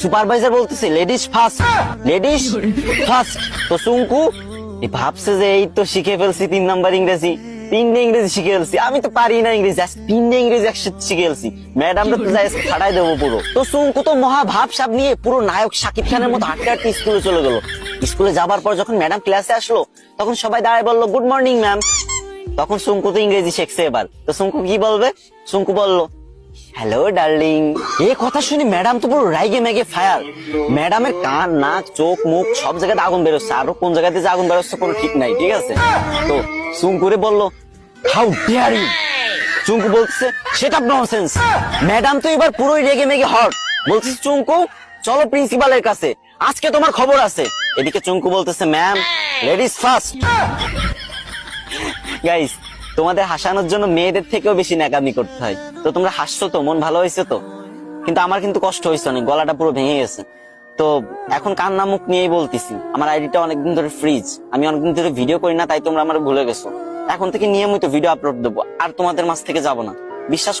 Supervisor বলতেছে ladies first, ladies first. তো সুঙ্কু ভাবছে যে এই তো শিখে ফেলছি 3 নাম্বার ইংরেজি, 3টে ইংরেজি শিখে ফেলছি, আমি তো পারি না ইংরেজি, 3টে ইংরেজি একসাথে শিখে ফেলছি, ম্যাডামরা তো যাই ফাটাই দেবো পুরো। তো সুঙ্কু তো মহা ভাবসাব নিয়ে পুরো নায়ক শাকিব খানের মতো হাঁটতে হাঁটতে স্কুলে চলে গেল। স্কুলে যাবার পর যখন ম্যাডাম ক্লাসে আসলো তখন সবাই দাঁড়ায় বললো গুড মর্নিং ম্যাম। তখন সুঙ্কু তো ইংরেজি শিখছে এবার, তো সুঙ্কু কি বলবে? সুঙ্কু বলল হ্যালো ডার্লিং। এই কথা শুনে ম্যাডাম তো পুরো রাইগে মেগে ফায়ার। ম্যাডামের কান নাক চোখ মুখ সব জায়গাতে আগুন বেরোচ্ছে, আরো কোন জায়গাতে যে আগুন বেরোচ্ছে কোনো ঠিক নাই, ঠিক আছে? তো সুঙ্কুরে বলল হাউ ডেয়ার ইউ। চুঙ্কু বলছে সেট আপ ননসেন্স। ম্যাডাম তো এবার পুরোই রেগে মেগে হট, বলছে চুঙ্কু চলো প্রিন্সিপালের কাছে, আজকে তোমার খবর আছে। এদিকে চুঙ্কু বলতেছে ম্যাম লেডিস ফার্স্ট। গাইস, তোমাদের হাসানোর জন্য মেয়েদের থেকেও বেশি ন্যাকামি করতে হয়। তো তোমরা হাসছো তো, মন ভালো হয়েছে তো, কিন্তু আমার কিন্তু কষ্ট হয়েছে অনেক, গলাটা পুরো ভেঙে গেছে। তো এখন কান্না মুখ নিয়েই বলতেছি, আমার আইডিটা অনেকদিন ধরে ফ্রিজ, আমি অনেকদিন ধরে ভিডিও করি না, তাই তোমরা আমার ভুলে গেছো। এখন থেকে নিয়মিত ভিডিও আপলোড দেবো, আর তোমাদের মাঝ থেকে যাবো না, বিশ্বাস